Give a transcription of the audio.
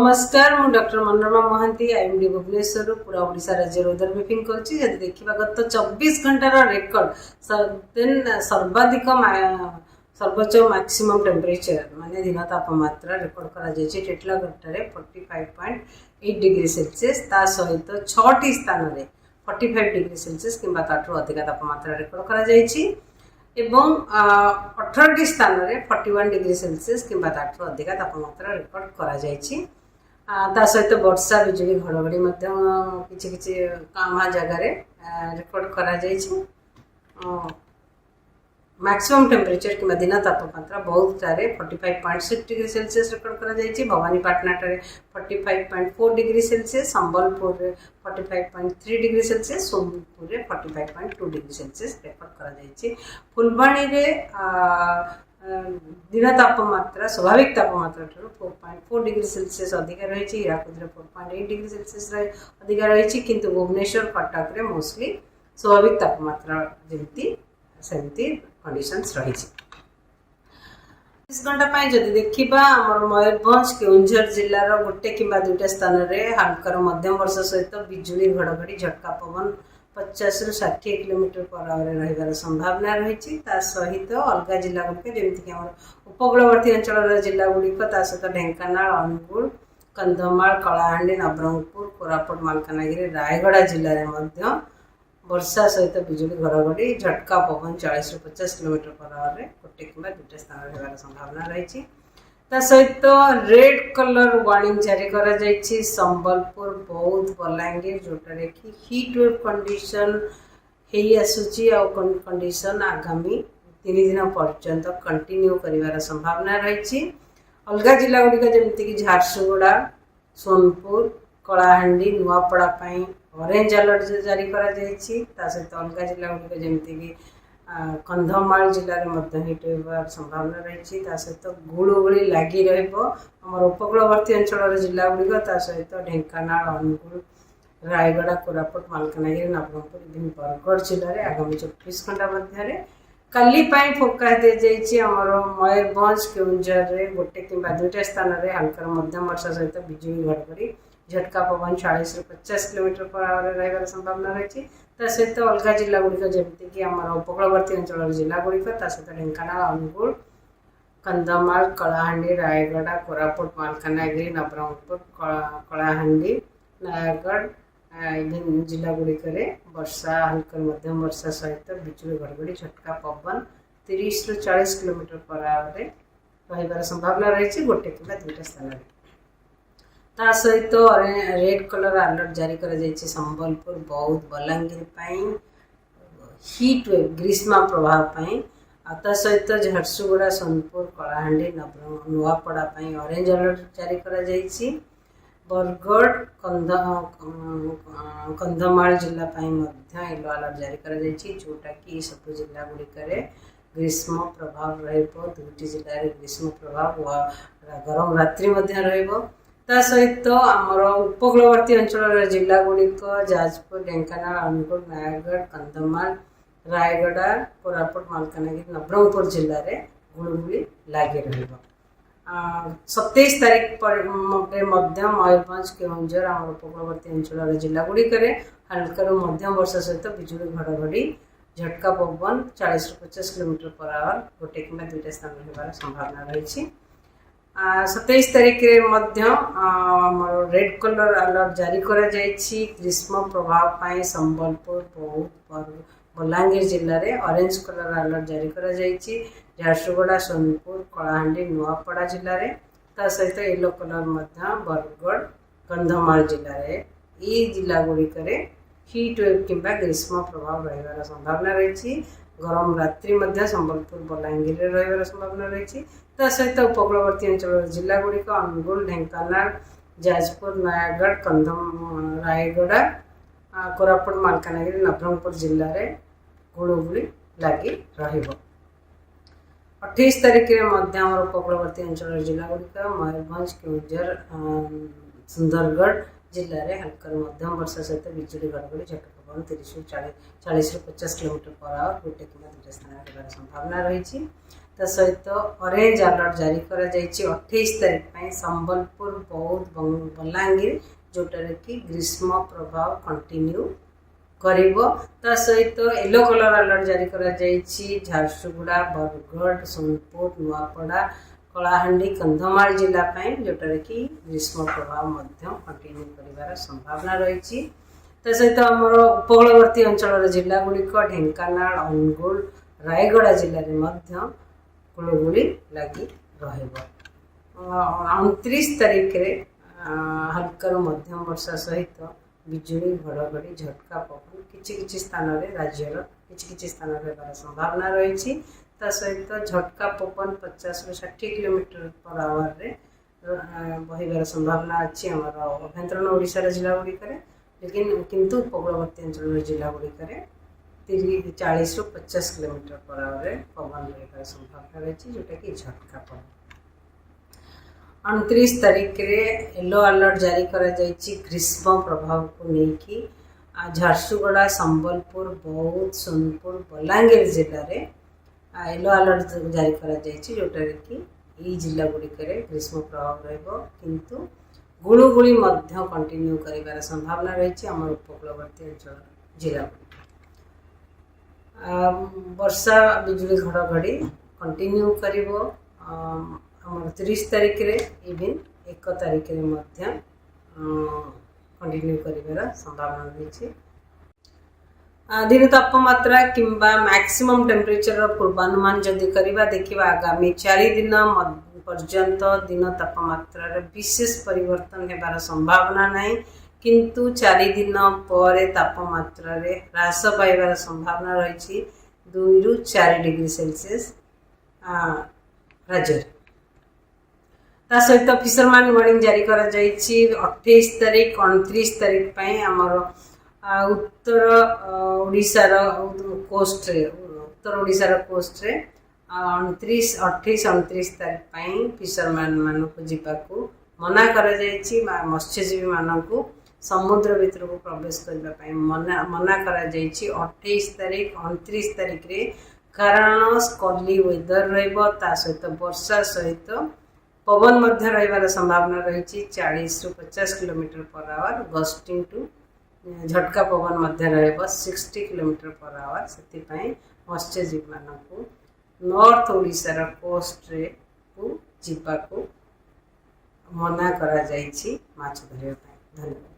नमस्कार मु doctor Manorama Mahanti IMD Bhubaneswar पूरा ओडिशा राज्य उदर ब्रीफिंग करछि। यदि देखिबा गत 24 घंटार रेकर्ड सर्वाधिक सर्वोच्च मैक्सिमम टेम्परेचर माने दिन तापमात्रा रेकर्ड करा जायछि टेटलागढ़ रे 45.8 डिग्री सेल्सियस ता सहित 6टी स्थान रे 45 डिग्री सेल्सियस किंबा ताठू अधिक तापमात्रा रेकर्ड करा जायछि एवं 18टी स्थान रे 41 डिग्री सेल्सियस किंबा ताठू अधिक तापमात्रा रेकर्ड करा जायछि। ता सहित वर्षा बिजुली घड़घड़ी किछि किछि कामा जगह रे रेकर्ड करा जायछि। मैक्सिमम टेम्परेचर कि दिन तापमात्रा बहुत सारे 45.6 डिग्री सेल्सियस रेकर्ड करा जायछि। Bhawanipatna 45.4 degree Celsius, Sambalpur 45.3 degree Celsius, Sonepur 45.2 degree Celsius record करा जायछि। फुलबाणी रे दिन तापमात्रा स्वाभाविक तापमात्रा 4.4 डिग्री सेल्सियस अधिक रही। हीराकुद 4.8 डिग्री सेल्सियस अधिक रही, किंतु भुवनेश्वर कटक रे मोस्टली स्वाभाविक तापमात्रा जमती सेमती कंडीशंस रही। 24 घंटा जदि देखा आम मयूरभंज केउंझर जिलार गोटे किंबा दुईटा स्थान में हल्कार मध्यम वर्षा सहित बिजुली घड़घड़ी झटका पवन 50 ରୁ 60 किलोमीटर पर आवर रहिबार संभावना रही। सहित अलग जिला गुड़िक जमीक उपकूलवर्ती अंचल जिला गुड़िक सहित ढेंकानाल, अनुगुल, कंधमाल, कलाहांडी, नवरंगपुर, कोरापुट, मालकानगिरी, रायगड़ा जिले में वर्षा सहित बिजुली घड़घड़ी झटका पवन 40 ରୁ 50 किलोमीटर पर आवर गोटे कि दुईटा स्थान रही संभावना रही। सहित रेड कलर वार्निंग जारी करा जायछि संबलपुर, बौद्ध, बलांगीर जोटारे कि हीट वेव कंडीशन हेई आसुची आ कंडीशन आगामी 3 दिन पर्यंत कंटिन्यू करिवार संभावना रही। अलग जिला गुड़िक जमीक कि झारसुगुड़ा, सोनपुर, कलाहांडी, नुआपड़ा ऑरेंज अलर्ट जारी करा जायछि। सहित अलग जिला गुड़िक जमीक कि कंधमाल जिले में हिट होबार संभावना रही। सहित गुड़गुड़ी लगी रमर उपकूलवर्ती अंचल जिला गुड़िक सहित ढेंकानाल, अनुगुल, रायगड़ा, कोरापुट, मालकानगिरी, नवरंगपुर इवन बरगढ़ जिले में आगामी 24 घंटा मध्य काली फोकस दी जाइए। आमर मयूरभंज केउंझर रे गोटे कि दुईटा स्थान में हल्कार मध्यम वर्षा सहित बिजुली घड़घड़ी झटका पवन 40 ରୁ 50 किलोमीटर पर आवर रही संभावना रही। सहित अलग जिला गुड़िक जमीक कि आम उपकूलवर्ती अंचल जिला गुड़िक सहित ढेंकानाल, अनुगुल, कंधमाल, कलाहांडी, रायगड़ा, कोरापुट, मालकानगिरी, नवरंगपुर, कलाहांडी, नयागढ़ इवन जिला गुड़िक वर्षा हल्का मध्यम वर्षा सहित बिजुली घड़घड़ी झटका पवन 30 ରୁ 40 किलोमीटर पर आवर रही संभावना रही गोटे कि दुईटा स्थान में। ता सहित रेड कलर अलर्ट जारी करा जायछि संबलपुर, बौद्ध, बलांगीर हीट वेव ग्रीष्म प्रभाव सहित झारसुगुड़ा, सोनपुर, कलाहांडी, नुआपड़ा ऑरेंज अलर्ट जारी करा जायछि। बरगढ़, कंधमाल जिला येलो अलर्ट जारी करा जायछि, जोटा कि सब जिला गुड़िक ग्रीष्म प्रभाव रहिबो। दुईटी जिले में ग्रीष्म प्रभाव गरम रात्रि रहिबो। सहित आमर उपकूलवर्ती अंचल जिला गुड़िक जाजपुर, ढेंकानाल, अनुगुल, नयागढ़, कंधमाल, रायगड़ा, कोरापुट, मालकानगिरी, नवरंगपुर जिले में गुड़गुड़ी लगी रही। 27 तारीख पर मयूरभंज केउंझर आम उपकूलवर्ती अंचल जिला गुड़िक हल्कार मध्यम वर्षा सहित बिजुली घड़घड़ी झटका पवन 40 ରୁ 50 किलोमीटर पर आवर गोटे कि दुईटा स्थान रही संभावना रही। 27 तारीख रेड कलर अलर्ट जारी करा जायछि ग्रीष्म प्रभाव संबलपुर, बौद्ध, बलांगीर जिले में ऑरेंज कलर अलर्ट जारी करा जायछि झारसुगुड़ा, सोनपुर, कलाहांडी, नुआपड़ा जिले में सहित येलो कलर बरगढ़, कंधमाल जिले में जिला गुड़िक हीट वेव कि ग्रीष्म प्रभाव रही संभावना रही। गरम रात्रि संबलपुर, बलांगीर रही संभावना रही। सहित उपकूलवर्ती अंचल जिला गुड़िक अनुगुल, ढेंकानाल, जाजपुर, नयागढ़, रायगड़ा, कोरापुट, मालकानगिरी, नवरंगपुर जिले में गुड़गुड़ी लगी रही। 28 तारीख में उपकूलवर्ती अंचल जिला गुड़िक मयूरभंज, केउंझर, सुंदरगढ़ जिले में हल्कार मध्यम वर्षा सहित बिजुली घड़घड़ी झटका पवन 30 ରୁ 40 ରୁ 50 किलोमीटर पर आवर गोटे कि दुईटा स्थान रही संभावना रही। ता सहित ऑरेंज अलर्ट जारी करा जायछि 28 तारीख पे संबलपुर बौद्ध बलांगीर जोटारे कि ग्रीष्म प्रभाव कंटिन्यू करिवो। ता सहित येलो कलर अलर्ट जारी करा जायछि झारसुगुड़ा बरगढ़ सोनपुर नुआपड़ा कलाहांडी कंधमाल जिला पे जोटारे कि ग्रीष्म प्रभाव मध्य कंटिन्यू करिवार संभावना रही। ता सहित आमर उपकूलवर्ती अंचल जिला गुड़िक ढेंकानाल अनुगुल रायगड़ा जिले में गुलुगुली लगी रहिबो। 29 तारीख रे हल्का मध्यम वर्षा सहित बिजुली घड़घड़ी झटका पवन किछि स्थान रे राज्यर किछि स्थान रे संभावना रही। ता सहित झटका पवन 50 ରୁ 60 किलोमीटर पर आवर रे बहिबार संभावना अच्छी आमर अभ्यंतरण ओडिशा जिला गुड़िक, लेकिन किंतु उपकूलवर्ती अंचल जिला गुड़िक 40 ରୁ 50 किलोमीटर पर आवर रे पवन रहिबार संभावना रही जोटा कि झटका पवन। 29 तारीख रे येलो अलर्ट जारी करा जायछि ग्रीष्म प्रभाव को लेकी झारसुगुड़ा संबलपुर बौद्ध सोनपुर बलांगीर जिले में येलो अलर्ट जारी करा जायछि जोटा कि ई जिला गुड़िक ग्रीष्म प्रभाव रहिबो, किंतु गुलुगुली मध्य कंटिन्यू करिवार संभावना रही आम उपकूलवर्ती अंचल जिला। वर्षा बिजुली घड़घड़ी कंटिन्यू करिवो आमर 30 तारीख रे इवन 1 तारीख रे मध्य कंटिन्यू करिवार संभावना रही। दिन तापमात्रा किंबा मैक्सिमम टेम्परेचर पूर्वानुमान जदि करिबा देखिबा आगामी 4 दिन पर्यंत दिन तापमात्रा रे विशेष परिवर्तन हेबार संभावना नहीं, किंतु 4 दिन पर तापमात्रा रे ह्रास पाइबार संभावना रही 2 ରୁ 4 डिग्री सेल्सियस राज्य। ता सहित फिशरमैन वार्निंग जारी करा जायछि 28 तारीख 29 तारीख पे आमर उत्तर ओडिशार कोस्ट रे उत्तर ओडिशार कोस्ट रे 29 28 29 तारीख पे फिशरमैन मान को जीवाकू मना करा जायछि। मत्स्यजीवी मानकू समुद्र भीतर को प्रवेश करने मना करा जायछि 28 तारीख 29 तारीख रे, कारण स्कली वेदर रहिबो ता सहित वर्षा सहित पवन मध्य रहिबार संभावना रही 40 ରୁ 50 kilometre per hour gusting to झटका पवन मध्य रहिबो 60 किलोमीटर पर आवर। से मत्स्यजीवी मानकू नॉर्थ ओडिशार कोस्ट रे को जीवाकू मना करा जायछि माछ धरिया। धन्यवाद।